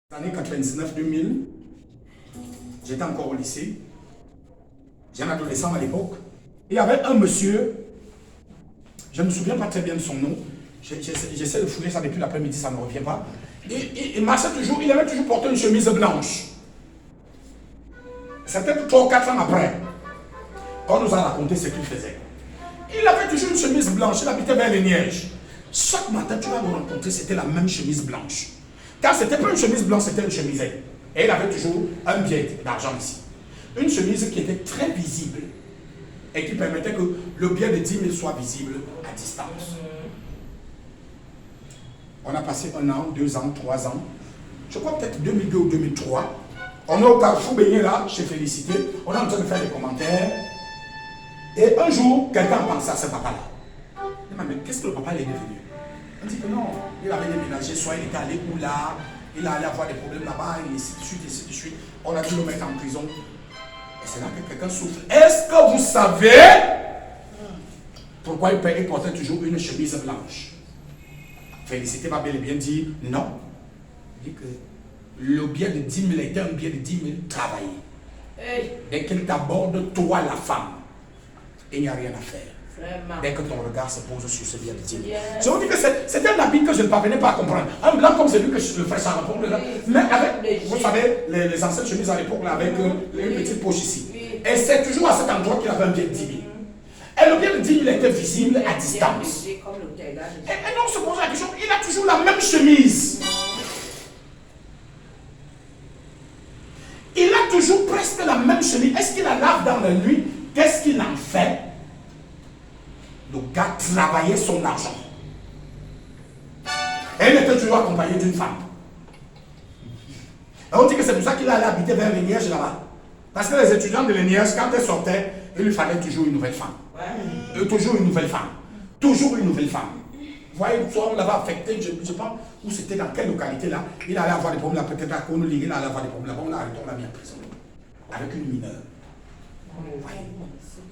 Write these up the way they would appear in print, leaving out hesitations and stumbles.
L'année 99-2000, j'étais encore au lycée. J'étais un adolescent à l'époque. Il y avait un monsieur, je ne me souviens pas très bien de son nom. J'essaie de fouiller ça depuis l'après-midi, ça ne me revient pas. Il marchait toujours, il avait toujours porté une chemise blanche. C'était 3 ou 4 ans après. On nous a raconté ce qu'il faisait. Il avait toujours une chemise blanche, il habitait vers les Nièges. Chaque matin, tu vas le rencontrer, c'était la même chemise blanche. Car ce n'était pas une chemise blanche, c'était une chemisette. Et il avait toujours un billet d'argent ici. Une chemise qui était très visible et qui permettait que le billet de 10 000 soit visible à distance. On a passé 1 an, 2 ans, 3 ans. Je crois peut-être 2002 ou 2003. On est au Carrefour Beignet là, chez Félicité. On est en train de faire des commentaires. Et un jour, quelqu'un pensait à ce papa-là. Il m'a dit, mais qu'est-ce que le papa est devenu? On dit que non, il avait déménagé, soit il était allé où là, il allait avoir des problèmes là-bas, et ainsi de suite, et ainsi de suite. On a dû le mettre en prison. Et c'est là que quelqu'un souffre. Est-ce que vous savez pourquoi il portait toujours une chemise blanche? Félicité m'a bel et bien dit non. Il dit que le billet de 10 000 était un billet de 10 000 travaillé. Hey. Dès qu'il t'aborde, toi la femme, il n'y a rien à faire. Vraiment. Dès que ton regard se pose sur ce billet de 10 000. Yes. Je vous dis que c'était un habit que je ne parvenais pas à comprendre. Un blanc comme celui que je le fais sans répondre. Oui. Mais avec, vous savez, les anciennes chemises à l'époque, avec une petite poche ici. Oui. Et c'est toujours à cet endroit qu'il avait un billet de 10 000. Et le billet de 10 000 était visible à distance. Et donc on se pose la question, il a toujours la même chemise. Il a toujours presque la même chemise. Est-ce qu'il la lave dans la nuit? Qu'est-ce qu'il en fait? Le gars travaillait son argent. Et il était toujours accompagné d'une femme. Et on dit que c'est pour ça qu'il allait habiter vers les Nièges là-bas. Parce que les étudiants de les Nièges, quand ils sortaient, il lui fallait toujours une nouvelle femme. Ouais. Toujours une nouvelle femme. Toujours une nouvelle femme. Vous voyez, soit on l'avait affecté, je ne sais pas où c'était, dans quelle localité là. Il allait avoir des problèmes là, peut-être à Conolly, il allait avoir des problèmes là-bas, on l'a arrêté, on l'a mis en prison. Avec une mineure.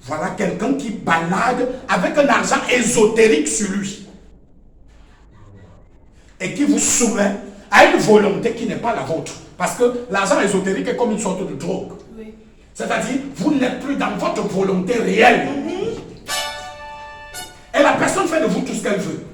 Voilà quelqu'un qui balade avec un argent ésotérique sur lui. Et qui vous soumet à une volonté qui n'est pas la vôtre. Parce que l'argent ésotérique est comme une sorte de drogue. Oui. C'est-à-dire, vous n'êtes plus dans votre volonté réelle. Et la personne fait de vous tout ce qu'elle veut.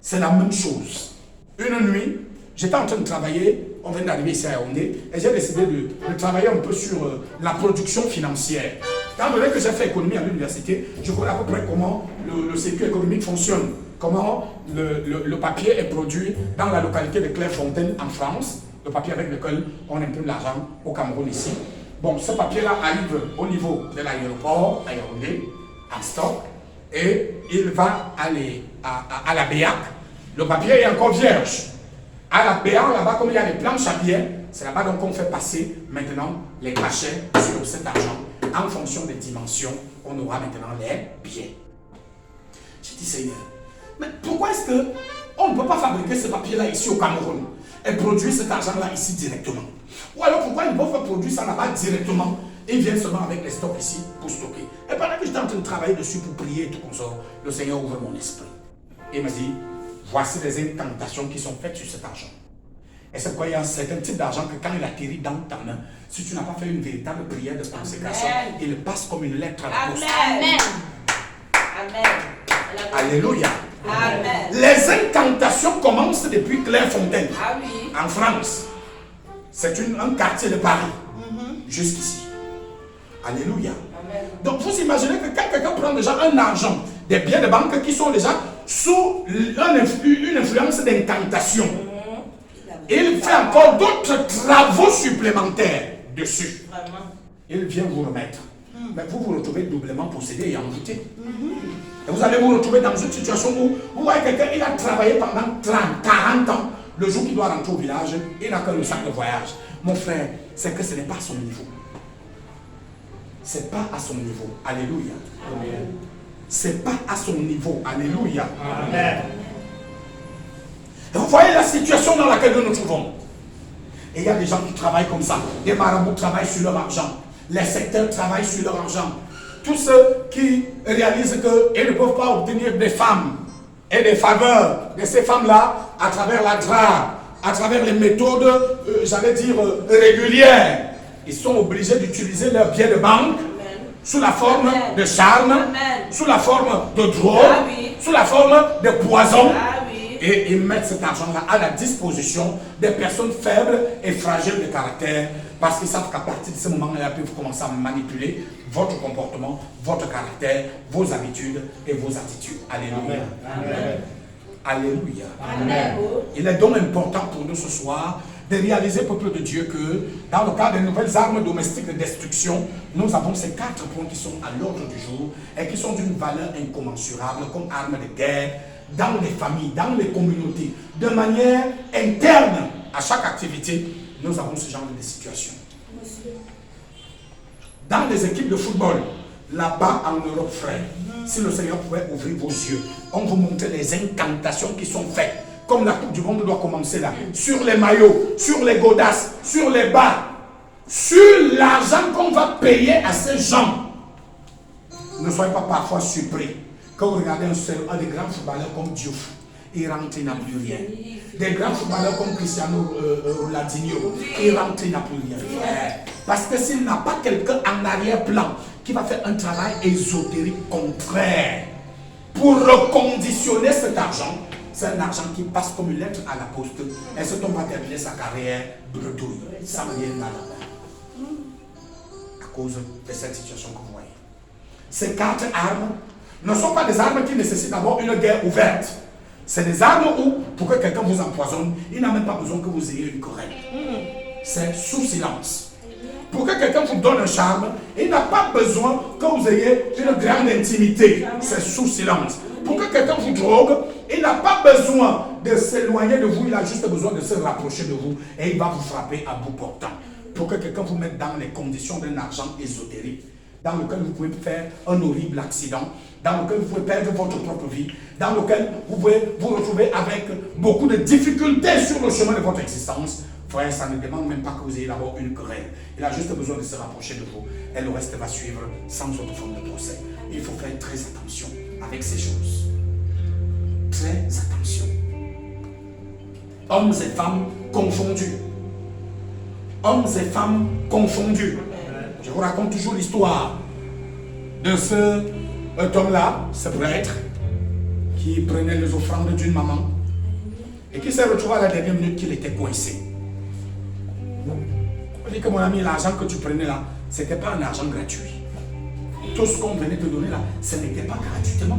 C'est la même chose. Une nuit, j'étais en train de travailler, on vient d'arriver ici à Yaoundé, et j'ai décidé de travailler un peu sur la production financière. Étant donné que j'ai fait économie à l'université, je connais à peu près comment le circuit économique fonctionne, comment le papier est produit dans la localité de Clairefontaine en France, le papier avec lequel on imprime l'argent au Cameroun ici. Bon, ce papier-là arrive au niveau de l'aéroport à Yaoundé, en stock, et il va aller à la BEAC. Le papier est encore vierge. À la BEAC, là-bas, comme il y a des planches à billets, c'est là-bas donc qu'on fait passer maintenant les cachets sur cet argent. En fonction des dimensions, on aura maintenant les billets. J'ai dit, Seigneur, mais pourquoi est-ce qu'on ne peut pas fabriquer ce papier-là ici au Cameroun et produire cet argent-là ici directement? Ou alors pourquoi ils ne peuvent pas produire ça là-bas directement et ils viennent seulement avec les stocks ici pour stocker? Et pendant que j'étais en train de travailler dessus pour prier et tout comme ça, le Seigneur ouvre mon esprit. Et il m'a dit, voici les incantations qui sont faites sur cet argent. Et c'est pourquoi il y a un certain type d'argent que quand il atterrit dans ta main, si tu n'as pas fait une véritable prière de consécration, il passe comme une lettre à la poste. Amen. Amen. Alléluia. Amen. Les incantations commencent depuis Clairefontaine, en France. C'est un quartier de Paris, jusqu'ici. Alléluia. Amen. Donc vous imaginez que quand quelqu'un prend déjà un argent, des biens de banque qui sont déjà sous une influence d'incantation, il fait encore d'autres travaux supplémentaires dessus. Vraiment. Il vient vous remettre. Mais vous vous retrouvez doublement possédé et envoûté. Et vous allez vous retrouver dans une situation où vous voyez quelqu'un, il a travaillé pendant 30, 40 ans. Le jour qu'il doit rentrer au village, il n'a que le sac de voyage. Mon frère, c'est que ce n'est pas à son niveau. C'est pas à son niveau. Alléluia. Amen. C'est pas à son niveau. Alléluia. Amen. Et vous voyez la situation dans laquelle nous nous trouvons. Et il y a des gens qui travaillent comme ça. Des marabouts travaillent sur leur argent. Les secteurs travaillent sur leur argent. Tous ceux qui réalisent qu'ils ne peuvent pas obtenir des femmes et des faveurs de ces femmes-là à travers la drague, à travers les méthodes, j'allais dire, régulières. Ils sont obligés d'utiliser leurs billets de banque sous la forme de charme, sous la forme de drogue, sous la forme de poison. Et ils mettent cet argent-là à la disposition des personnes faibles et fragiles de caractère, parce qu'ils savent qu'à partir de ce moment-là, ils peuvent commencer à manipuler votre comportement, votre caractère, vos habitudes et vos attitudes. Alléluia. Amen. Alléluia. Amen. Il est donc important pour nous ce soir de réaliser, peuple de Dieu, que dans le cadre des nouvelles armes domestiques de destruction, nous avons ces 4 points qui sont à l'ordre du jour et qui sont d'une valeur incommensurable comme armes de guerre dans les familles, dans les communautés, de manière interne à chaque activité. Nous avons ce genre de situation. Dans les équipes de football, là-bas en Europe, frère, si le Seigneur pouvait ouvrir vos yeux, on vous montrer les incantations qui sont faites. Comme la Coupe du Monde doit commencer là. Sur les maillots, sur les godasses, sur les bas, sur l'argent qu'on va payer à ces gens. Ne soyez pas parfois surpris. Quand vous regardez un des grands footballeurs comme Diouf, il rentre, il n'a plus rien. Des grands footballeurs comme Cristiano Ronaldo, il rentre, il n'a plus rien. Parce que s'il n'a pas quelqu'un en arrière-plan qui va faire un travail ésotérique contraire pour reconditionner cet argent, c'est un argent qui passe comme une lettre à la poste et cet homme va terminer sa carrière bredouille, sans rien à la main. À cause de cette situation que vous voyez. Ces 4 armes ne sont pas des armes qui nécessitent d'avoir une guerre ouverte. C'est des armes où, pour que quelqu'un vous empoisonne, il n'a même pas besoin que vous ayez une querelle. C'est sous silence. Pour que quelqu'un vous donne un charme, il n'a pas besoin que vous ayez une grande intimité. C'est sous silence. Pour que quelqu'un vous drogue, il n'a pas besoin de s'éloigner de vous, il a juste besoin de se rapprocher de vous et il va vous frapper à bout portant. Pour que quelqu'un vous mette dans les conditions d'un argent ésotérique, dans lequel vous pouvez faire un horrible accident, dans lequel vous pouvez perdre votre propre vie, dans lequel vous pouvez vous retrouver avec beaucoup de difficultés sur le chemin de votre existence. Frère, ça ne demande même pas que vous ayez d'abord une querelle. Il a juste besoin de se rapprocher de vous et le reste va suivre sans autre forme de procès. Il faut faire très attention avec ces choses. Très attention. Hommes et femmes confondus. Hommes et femmes confondus. Je vous raconte toujours l'histoire de cet homme-là, ce prêtre, qui prenait les offrandes d'une maman et qui s'est retrouvé à la dernière minute qu'il était coincé. On dit que mon ami, l'argent que tu prenais là, ce n'était pas un argent gratuit. Tout ce qu'on venait te donner là, ce n'était pas gratuitement.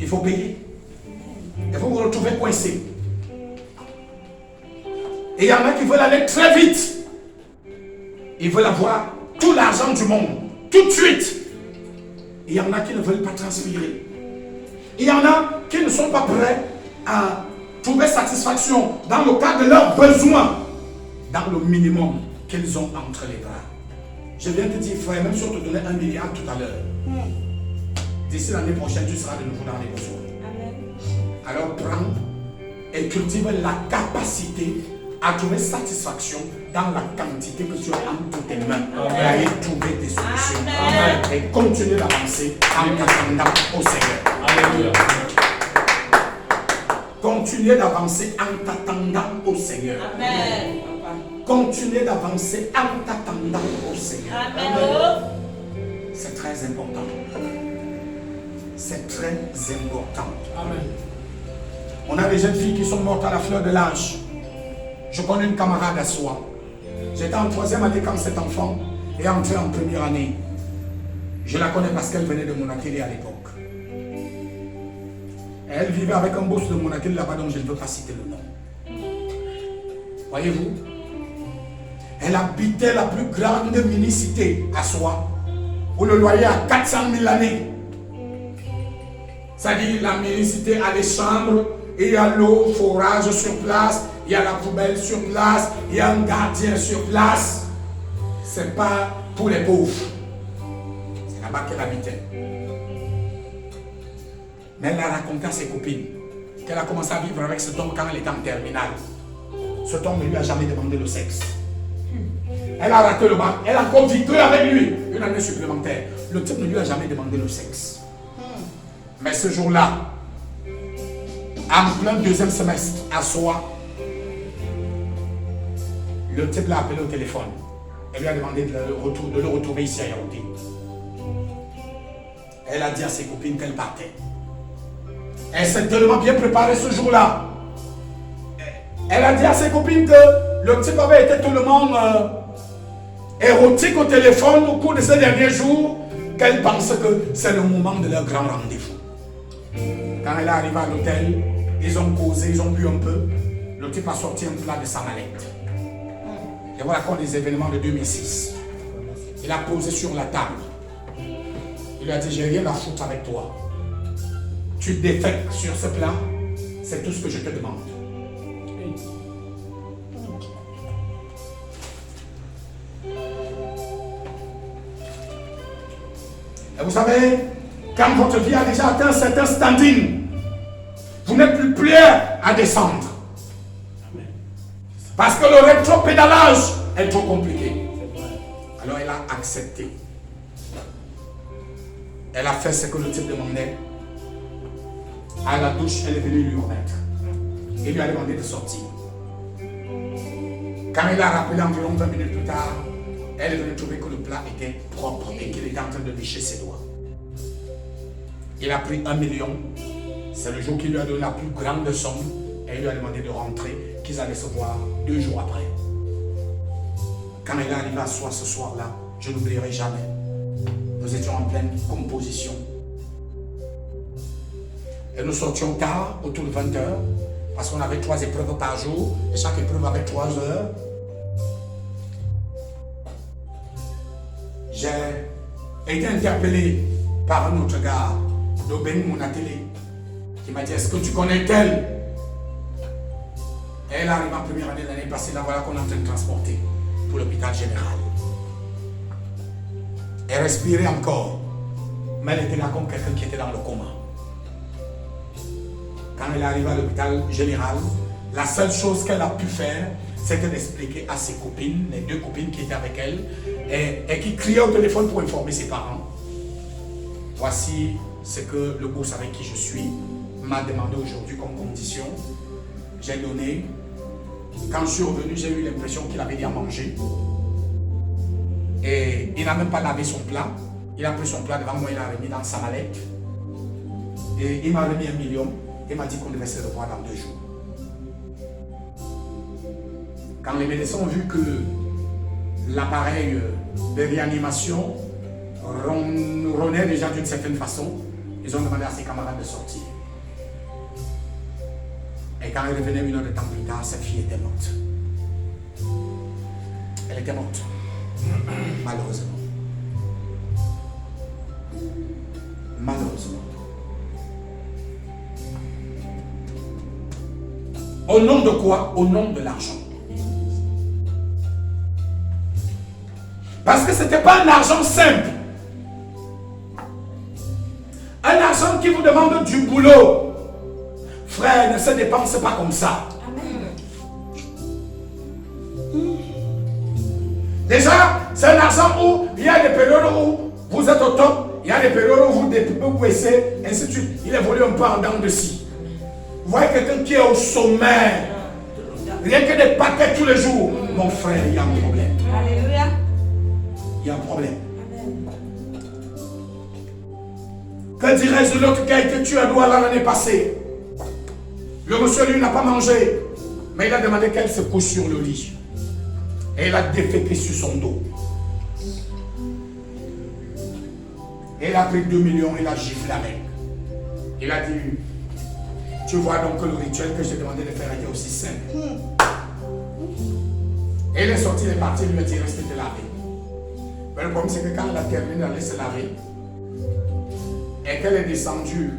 Il faut payer. Il faut vous retrouver coincé. Et il y en a qui veulent aller très vite. Ils veulent avoir tout l'argent du monde, tout de suite. Et il y en a qui ne veulent pas transpirer. Il y en a qui ne sont pas prêts à trouver satisfaction dans le cadre de leurs besoins, dans le minimum qu'ils ont entre les bras. Je viens te dire, frère, même si on te donnait 1 milliard tout à l'heure, d'ici l'année prochaine, tu seras de nouveau dans les besoins. Alors prends et cultive la capacité à trouver satisfaction dans la quantité que tu as entre tes mains. Et trouver des solutions. Amen. Et continuer d'avancer en t'attendant au Seigneur. Alléluia. Continuer d'avancer en t'attendant au Seigneur. Amen. Continuer d'avancer en t'attendant au Seigneur. Amen. C'est très important. C'est très important. Amen. On a des jeunes filles qui sont mortes à la fleur de l'âge. Je connais une camarade à soi. J'étais en 3e année quand cet enfant est entré en 1re année. Je la connais parce qu'elle venait de mon atelier à l'époque. Elle vivait avec un boss de mon atelier là-bas dont je ne veux pas citer le nom. Voyez-vous? Elle habitait la plus grande minicité à soi, où le loyer a 400 000 l'année. C'est-à-dire la minicité a des chambres, et il y a l'eau, forage sur place, il y a la poubelle sur place, il y a un gardien sur place. C'est pas pour les pauvres. C'est là-bas qu'elle habitait. Mais elle a raconté à ses copines qu'elle a commencé à vivre avec cet homme quand elle était en terminale. Cet homme ne lui a jamais demandé le sexe. Elle a raté le bac, elle a encore vécu avec lui une année supplémentaire. Le type ne lui a jamais demandé le sexe. Mais ce jour-là, En plein deuxième semestre, à soi, le type l'a appelé au téléphone. Elle lui a demandé de le retrouver ici à Yaoundé. Elle a dit à ses copines qu'elle partait. Elle s'est tellement bien préparée ce jour-là. Elle a dit à ses copines que le type avait été tellement érotique au téléphone au cours de ces derniers jours qu'elle pense que c'est le moment de leur grand rendez-vous. Quand elle est arrivée à l'hôtel, ils ont causé, ils ont bu un peu. Le type a sorti un plat de sa mallette. Et voilà encore des événements de 2006. Il a posé sur la table. Il lui a dit, j'ai rien à foutre avec toi. Tu défectes sur ce plat, c'est tout ce que je te demande. Et vous savez, quand votre vie a déjà atteint un certain standing, vous n'êtes plus prêt à descendre. Parce que le rétropédalage est trop compliqué. Alors elle a accepté. Elle a fait ce que le type demandait. À la douche, elle est venue lui remettre. Il lui a demandé de sortir. Quand il a rappelé environ 20 minutes plus tard, elle est venue trouver que le plat était propre et qu'il était en train de lécher ses doigts. Il a pris 1 million. C'est le jour qu'il lui a donné la plus grande somme. Et il lui a demandé de rentrer, qu'ils allaient se voir 2 jours après. Quand il est arrivé à soi ce soir-là, je n'oublierai jamais. Nous étions en pleine composition. Et nous sortions tard, autour de 20h, parce qu'on avait 3 épreuves par jour, et chaque épreuve avait 3 heures. J'ai été interpellé par un autre gars d'Aubin, mon atelier, qui m'a dit, est-ce que tu connais tel? Elle arrive en première année de l'année passée, la voilà qu'on est en train de transporter pour l'hôpital général. Elle respirait encore, mais elle était là comme quelqu'un qui était dans le coma. Quand elle est arrivée à l'hôpital général, la seule chose qu'elle a pu faire, c'était d'expliquer à ses copines, les 2 copines qui étaient avec elle, et qui criaient au téléphone pour informer ses parents. Voici ce que le boss avec qui je suis m'a demandé aujourd'hui comme condition. J'ai donné. Quand je suis revenu, j'ai eu l'impression qu'il avait bien mangé. Et il n'a même pas lavé son plat. Il a pris son plat devant moi, il l'a remis dans sa mallette. Et il m'a remis 1 million. Il m'a dit qu'on devait se revoir dans 2 jours. Quand les médecins ont vu que l'appareil de réanimation ronronait déjà d'une certaine façon, ils ont demandé à ses camarades de sortir. Et quand elle revenait 1 heure de temps plus tard, cette fille était morte. Elle était morte. Malheureusement. Malheureusement. Au nom de quoi? Au nom de l'argent. Parce que ce n'était pas un argent simple. Un argent qui vous demande du boulot. Frère, ne se dépense pas comme ça. Amen. Déjà, c'est un argent où il y a des périodes où vous êtes au top, il y a des périodes où vous baissez, ainsi de suite. Il évolue un peu en dents de scie. Vous voyez quelqu'un qui est au sommet, rien que des paquets tous les jours. Mon frère, il y a un problème. Alléluia. Il y a un problème. Que dirais-je de l'autre qui a été tué à Douala l'année passée? Le monsieur, lui, n'a pas mangé. Mais il a demandé qu'elle se couche sur le lit. Et il a déféqué sur son dos. Et il a pris 2 millions, il a giflé avec. Il a dit, tu vois donc que le rituel que j'ai demandé de faire était aussi simple. Et il est sorti, il est parti, il lui a dit, reste te laver. Mais le problème, c'est que quand elle a terminé d'aller se laver, et qu'elle est descendue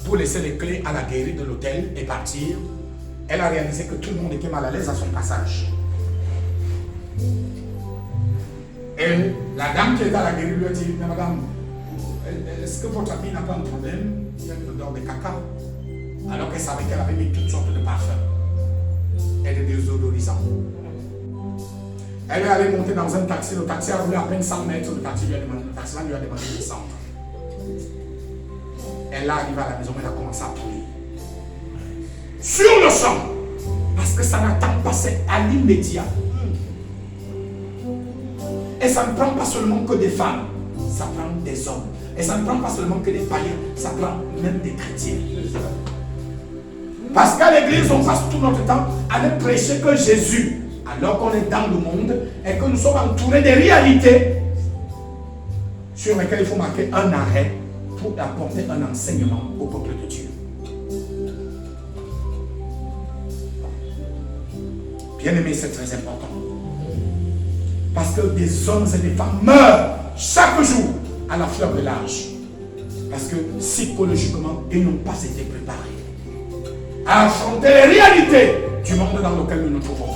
pour laisser les clés à la guérie de l'hôtel et partir, elle a réalisé que tout le monde était mal à l'aise à son passage. Et la dame qui était à la guérie lui a dit, mais madame, est-ce que votre amie n'a pas un problème? Il y a une odeur de caca. Alors qu'elle savait qu'elle avait mis toutes sortes de parfums et de désodorisants. Elle est allée monter dans un taxi. Le taxi a roulé à peine 100 mètres. Le taximan lui a demandé de descendre. Elle est arrivée à la maison, elle a commencé à pleurer. sur le champ. Parce que ça n'attend pas, c'est à l'immédiat. Et ça ne prend pas seulement que des femmes, ça prend des hommes. Et ça ne prend pas seulement que des païens, ça prend même des chrétiens. Parce qu'à l'église, on passe tout notre temps à ne prêcher que Jésus, alors qu'on est dans le monde et que nous sommes entourés des réalités sur lesquelles il faut marquer un arrêt pour apporter un enseignement au peuple de Dieu. Bien-aimé, c'est très important. Parce que des hommes et des femmes meurent chaque jour à la fleur de l'âge. Parce que psychologiquement, ils n'ont pas été préparés à affronter les réalités du monde dans lequel nous nous trouvons.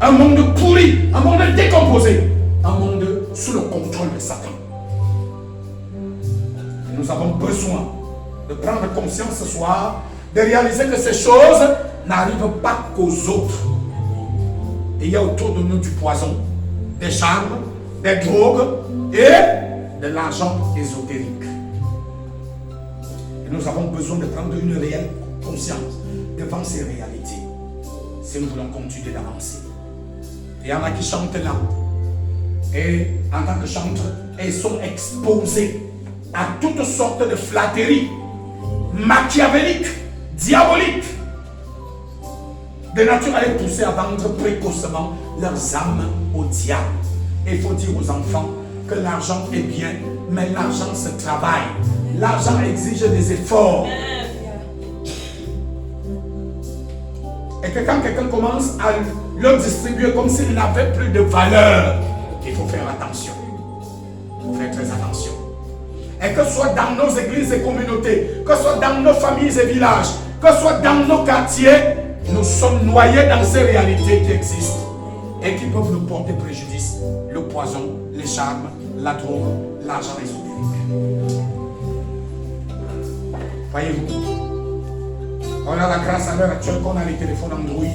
Un monde pourri, un monde décomposé, un monde sous le contrôle de Satan. Et nous avons besoin de prendre conscience ce soir, de réaliser que ces choses n'arrivent pas qu'aux autres. Et il y a autour de nous du poison, des charmes, des drogues et de l'argent ésotérique. Et nous avons besoin de prendre une réelle conscience devant ces réalités si nous voulons continuer d'avancer. Il y en a qui chantent là et en tant que chantres, ils sont exposés à toutes sortes de flatteries machiavéliques, diaboliques, de nature à les pousser à vendre précocement leurs âmes au diable. Et il faut dire aux enfants que l'argent est bien, mais l'argent se travaille. L'argent exige des efforts. Et que quand quelqu'un commence à le distribuer comme s'il n'avait plus de valeur, il faut faire attention. Il faut faire très attention. Et que ce soit dans nos églises et communautés, que ce soit dans nos familles et villages, que ce soit dans nos quartiers, nous sommes noyés dans ces réalités qui existent et qui peuvent nous porter préjudice. Le poison, les charmes, la drogue, l'argent ésotérique. Voyez-vous, on a la grâce à l'heure actuelle qu'on a les téléphones Android.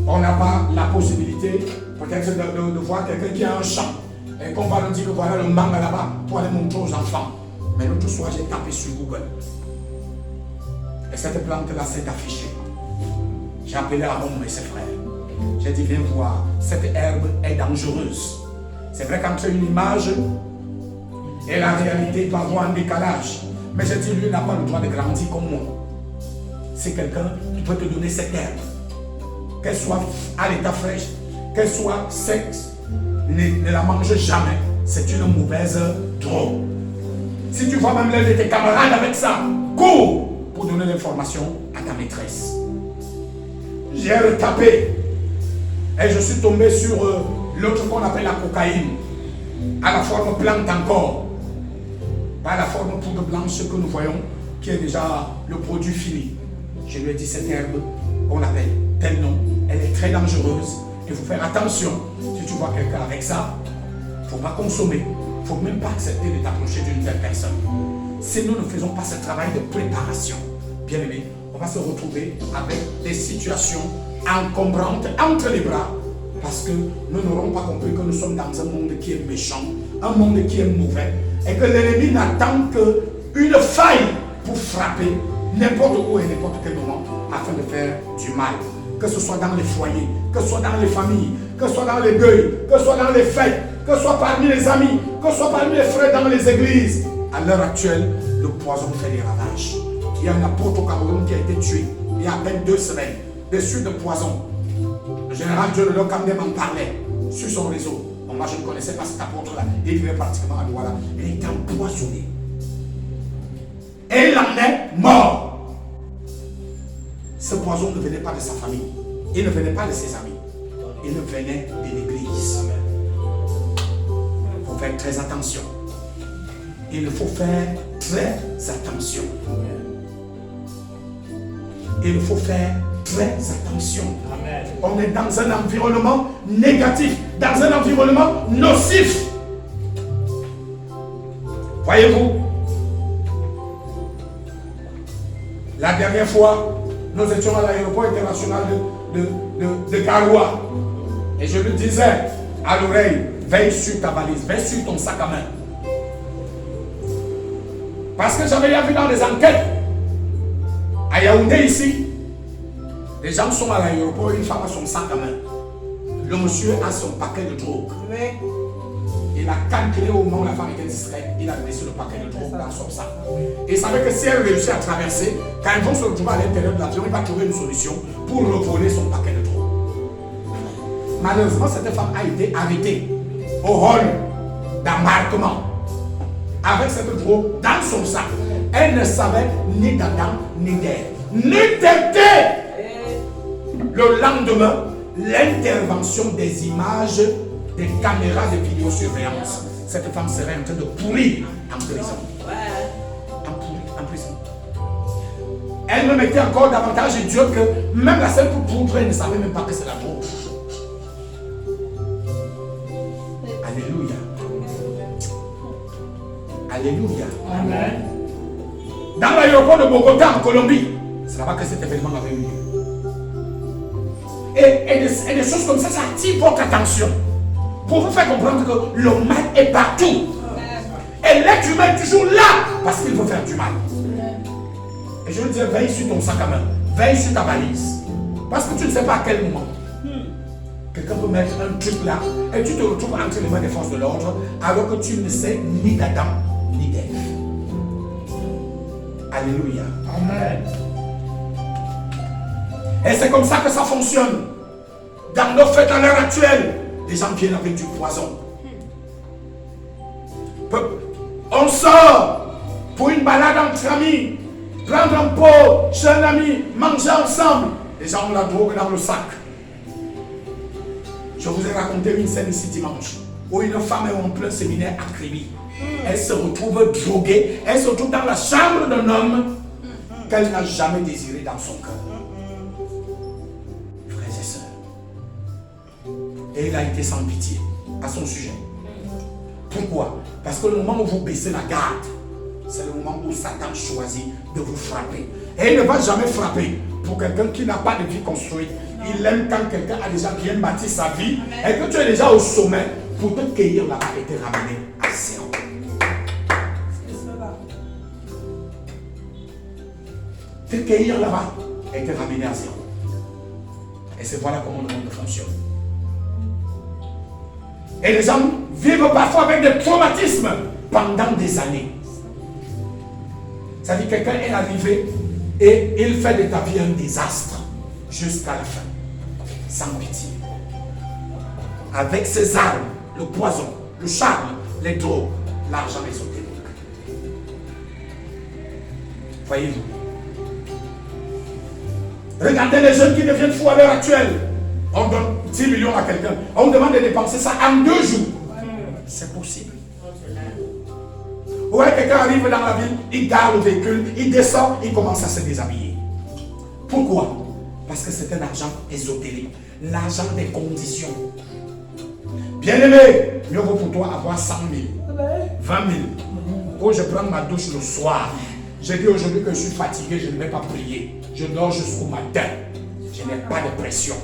On n'a pas la possibilité peut-être de voir quelqu'un qui a un champ et qu'on va nous dire que voilà le manga là-bas pour aller montrer aux enfants. Mais l'autre soir, j'ai tapé sur Google. Et cette plante-là s'est affichée. J'ai appelé Aaron et ses frères. J'ai dit, viens voir, cette herbe est dangereuse. C'est vrai qu'entre une image et la réalité, il peut avoir un décalage. Mais j'ai dit, lui n'a pas le droit de grandir comme moi. C'est quelqu'un qui peut te donner cette herbe. Qu'elle soit à l'état fraîche, qu'elle soit sèche, ne la mange jamais. C'est une mauvaise drogue. Si tu vois même l'un de tes camarades avec ça, cours pour donner l'information à ta maîtresse. J'ai retapé et je suis tombé sur l'autre qu'on appelle la cocaïne, à la forme plante encore, pas la forme poudre blanche que nous voyons, qui est déjà le produit fini. Je lui ai dit, cette herbe, on l'appelle tel nom, elle est très dangereuse, il faut faire attention. Si tu vois quelqu'un avec ça, il ne faut pas consommer, il ne faut même pas accepter de t'approcher d'une telle personne. Si nous ne faisons pas ce travail de préparation, bien aimé, on va se retrouver avec des situations encombrantes entre les bras parce que nous n'aurons pas compris que nous sommes dans un monde qui est méchant, un monde qui est mauvais et que l'ennemi n'attend qu'une faille pour frapper n'importe où et n'importe quel moment afin de faire du mal. Que ce soit dans les foyers, que ce soit dans les familles, que ce soit dans les deuils, que ce soit dans les fêtes, que ce soit parmi les amis, que ce soit parmi les frères dans les églises. À l'heure actuelle, le poison fait des ravages. Il y a un apôtre au Cameroun qui a été tué il y a à peine 2 semaines, des suites de poison. Le général John Locandé m'en parlait sur son réseau. Bon, moi, je ne connaissais pas cet apôtre-là. Il vivait pratiquement à Douala. Il était empoisonné. Et il en est mort. Ce poison ne venait pas de sa famille. Il ne venait pas de ses amis. Il venait de l'église. Il faut faire très attention. Il faut faire très attention. Il faut faire très attention. Amen. On est dans un environnement négatif, dans un environnement nocif. Voyez-vous, la dernière fois, nous étions à l'aéroport international de Garoua. Et je lui disais à l'oreille, veille sur ta valise, veille sur ton sac à main. Parce que j'avais vu dans les enquêtes À Yaoundé ici, les gens sont à l'aéroport, une femme a son sac à main. Le monsieur a son paquet de drogue. Il a calculé au moment où la femme était discrète, il a laissé le paquet de drogue dans son sac. Et il savait que si elle réussit à traverser, quand ils vont se retrouver à l'intérieur de l'avion, il va trouver une solution pour revoler son paquet de drogue. Malheureusement, cette femme a été arrêtée au hall d'embarquement avec cette drogue dans son sac. Elle ne savait ni d'Adam ni d'Ève, ni d'Ève. Le lendemain, l'intervention des images des caméras de vidéosurveillance, cette femme serait en train de pourrir en prison. En prison. Elle me mettait encore davantage Dieu que même la seule pour poudre, elle ne savait même pas que c'est la drogue. Alléluia. Alléluia. Amen. Dans l'aéroport de Bogota en Colombie, c'est là-bas que cet événement avait eu lieu. Et des choses comme ça attire votre attention pour vous faire comprendre que le mal est partout. Et l'être humain est toujours là parce qu'il veut faire du mal. Et je veux dire, veille sur ton sac à main, veille sur ta valise. Parce que tu ne sais pas à quel moment quelqu'un peut mettre un truc là et tu te retrouves entre les mains des forces de l'ordre alors que tu ne sais ni d'Adam ni d'Ève. Alléluia. Amen. Et c'est comme ça que ça fonctionne. Dans nos fêtes à l'heure actuelle, les gens viennent avec du poison. On sort pour une balade entre amis, prendre un pot chez un ami, manger ensemble. Les gens ont la drogue dans le sac. Je vous ai raconté une scène ici dimanche où une femme est en plein séminaire à Kribi. Elle se retrouve droguée, elle se retrouve dans la chambre d'un homme qu'elle n'a jamais désiré dans son cœur. Frères et sœurs, et il a été sans pitié à son sujet. Pourquoi? Parce que le moment où vous baissez la garde, c'est le moment où Satan choisit de vous frapper. Et il ne va jamais frapper pour quelqu'un qui n'a pas de vie construite. Il aime quand quelqu'un a déjà bien bâti sa vie. Amen. Et que tu es déjà au sommet pour te cueillir là-bas et te ramener à zéro. Te cueillir là-bas et te ramener à zéro. Et c'est voilà comment le monde fonctionne. Et les gens vivent parfois avec des traumatismes pendant des années. Ça veut dire que quelqu'un est arrivé et il fait de ta vie un désastre jusqu'à la fin. Sans pitié. Avec ses armes, le poison, le charme, les drogues, l'argent ésotérique. Voyez-vous? Regardez les jeunes qui deviennent fous à l'heure actuelle. On donne 10 millions à quelqu'un. On demande de dépenser ça en 2 jours. C'est possible. Ouais, quelqu'un arrive dans la ville, il gare le véhicule, il descend, il commence à se déshabiller. Pourquoi? Parce que c'est un argent ésotérique. L'argent des conditions. Bien-aimé, mieux vaut pour toi avoir 100 000, 20 000. Quand je prends ma douche le soir, j'ai dit aujourd'hui que je suis fatigué, je ne vais pas prier. Je dors jusqu'au matin. Je n'ai pas de pression.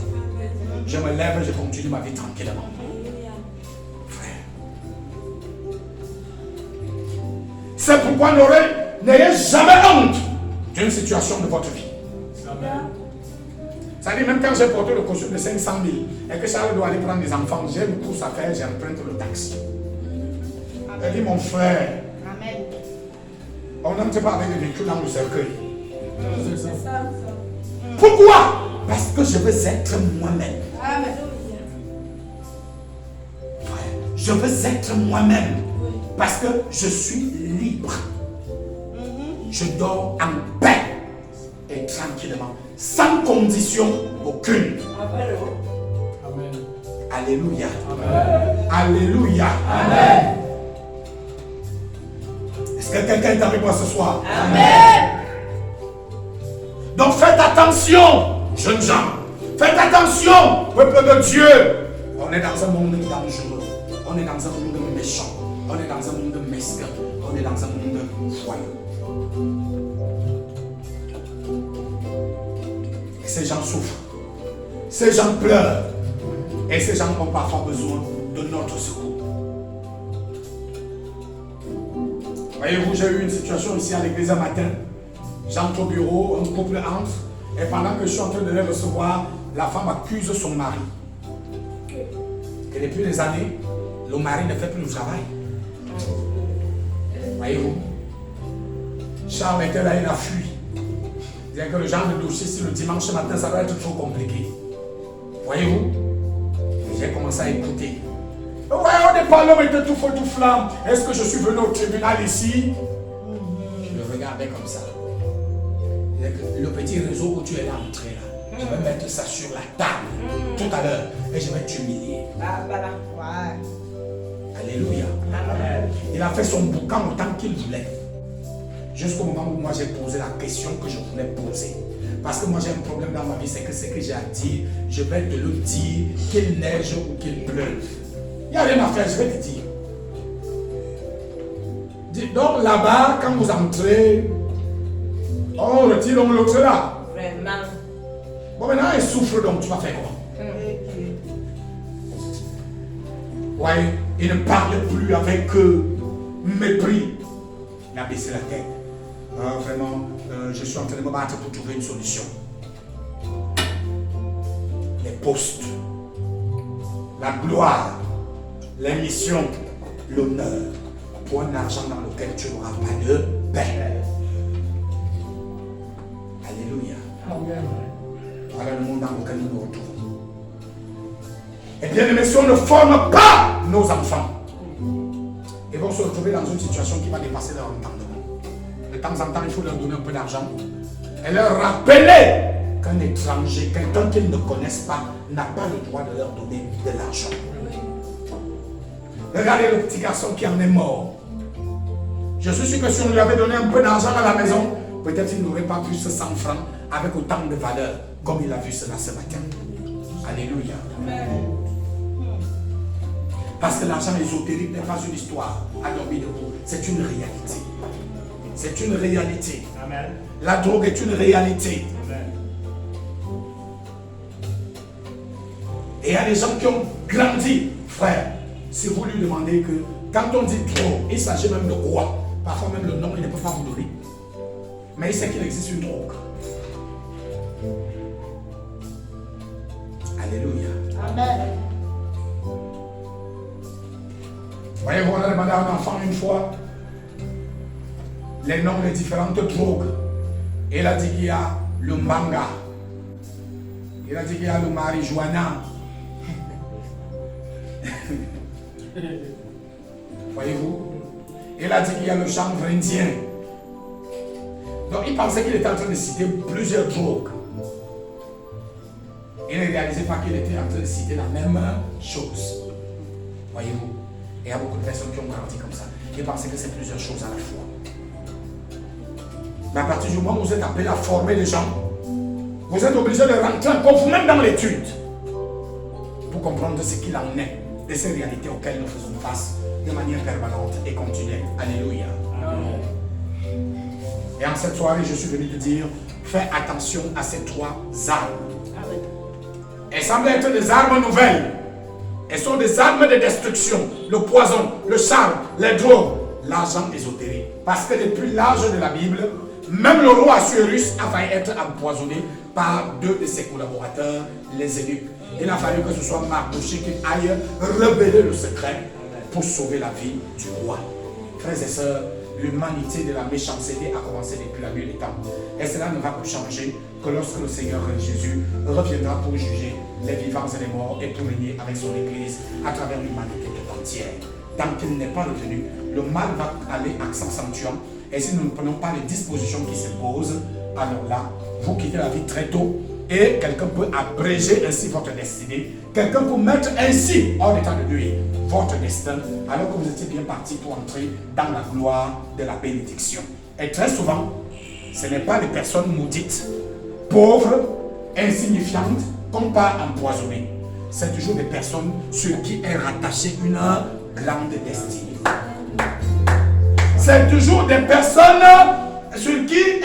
Je me lève et je continue ma vie tranquillement. Frère. C'est pourquoi n'ayez jamais honte d'une situation de votre vie. Ça dit, même quand j'ai porté le costume de 500 000 et que Charles doit aller prendre des enfants, j'ai une course à faire, j'emprunte le taxi. Elle dit, mon frère, amen. On n'entre pas avec des véhicules dans le cercueil. C'est ça. Pourquoi? Parce que je veux être moi-même. Amen. Frère, je veux être moi-même. Parce que je suis libre. Je dors en paix et tranquillement, sans condition aucune. Amen. Alléluia. Amen. Alléluia. Amen. Est-ce que quelqu'un est avec moi ce soir? Amen. Donc faites attention, jeunes gens. Faites attention, peuple de Dieu. On est dans un monde dangereux. On est dans un monde méchant. On est dans un monde mesquin. On est dans un monde foyeux. Et ces gens souffrent. Ces gens pleurent. Et ces gens ont parfois besoin de notre secours. Voyez-vous, j'ai eu une situation ici à l'église un matin. J'entre au bureau, un couple entre, et pendant que je suis en train de les recevoir, la femme accuse son mari. Et depuis des années, le mari ne fait plus le travail. Voyez-vous? Charles était là, il a fui. Il disait que le genre de dossier, si le dimanche matin, ça va être trop compliqué. Voyez-vous? Et j'ai commencé à écouter. Ouais, on n'est pas l'homme était tout feu, tout flamme. Est-ce que je suis venu au tribunal ici? Je le regardais comme ça. Il disait que le petit réseau où tu es là entré là, je vais mettre ça sur la table tout à l'heure et je vais t'humilier. Alléluia. Il a fait son boucan autant qu'il voulait. Jusqu'au moment où moi j'ai posé la question que je voulais poser. Parce que moi j'ai un problème dans ma vie, c'est que ce que j'ai à dire, je vais te le dire, qu'il neige ou qu'il pleuve. Il n'y a rien à faire, je vais te dire. Donc là-bas, quand vous entrez, on retire donc l'autre là. Vraiment. Bon maintenant il souffre, donc tu vas faire quoi? Ouais, il ne parle plus avec mépris. Il a baissé la tête. Vraiment, je suis en train de me battre pour trouver une solution. Les postes, la gloire, les missions, l'honneur, pour un argent dans lequel tu n'auras pas de paix. Alléluia. Voilà le monde dans lequel nous nous retrouvons. Et bien aimés, si on ne forme pas nos enfants, ils vont se retrouver dans une situation qui va dépasser leur entendement. De temps en temps, il faut leur donner un peu d'argent et leur rappeler qu'un étranger, quelqu'un qu'ils ne connaissent pas, n'a pas le droit de leur donner de l'argent. Regardez le petit garçon qui en est mort. Je suis sûr que si on lui avait donné un peu d'argent à la maison, peut-être il n'aurait pas vu ce 100 francs avec autant de valeur comme il a vu cela ce matin. Alléluia. Parce que l'argent ésotérique n'est pas une histoire à dormir debout, c'est une réalité. C'est une réalité. Amen. La drogue est une réalité. Amen. Et il y a des gens qui ont grandi, frère. Si vous lui demandez que, quand on dit drogue, il s'agit même de quoi? Parfois même le nom, il ne peut pas vous donner. Mais il sait qu'il existe une drogue. Alléluia. Amen. Voyez-vous, on a demandé à un enfant une fois les noms des différentes drogues. Et il a dit qu'il y a le manga. Il a dit qu'il y a le marijuana. Voyez-vous? Il a dit qu'il y a le chanvre indien. Donc il pensait qu'il était en train de citer plusieurs drogues. Il ne réalisait pas qu'il était en train de citer la même chose. Voyez-vous? Et il y a beaucoup de personnes qui ont grandi comme ça. Ils pensaient que c'est plusieurs choses à la fois. Mais à partir du moment où vous êtes appelé à former les gens, vous êtes obligé de rentrer encore vous-même dans l'étude pour comprendre ce qu'il en est de ces réalités auxquelles nous faisons face de manière permanente et continuelle. Alléluia. Amen. Et en cette soirée, je suis venu te dire, fais attention à ces trois armes. Amen. Elles semblent être des armes nouvelles. Elles sont des armes de destruction. Le poison, le charme, les drogues, l'argent ésotérique. Parce que depuis l'âge de la Bible, même le roi Assuérus a failli être empoisonné par deux de ses collaborateurs, les eunuques. Il a fallu que ce soit Mardochée qui aille révéler le secret pour sauver la vie du roi. Frères et sœurs, l'humanité de la méchanceté a commencé depuis la nuit des temps. Et cela ne va plus changer que lorsque le Seigneur Jésus reviendra pour juger les vivants et les morts et pour régner avec son Église à travers l'humanité tout entière. Tant qu'il n'est pas revenu, le mal va aller s'accentuant. Et si nous ne prenons pas les dispositions qui s'imposent, alors là, vous quittez la vie très tôt et quelqu'un peut abréger ainsi votre destinée. Quelqu'un peut mettre ainsi hors d'état de nuire votre destin alors que vous étiez bien parti pour entrer dans la gloire de la bénédiction. Et très souvent, ce n'est pas les personnes maudites, pauvres, insignifiantes, qu'on part empoisonner. C'est toujours des personnes sur qui est rattachée une grande destinée. C'est toujours des personnes sur qui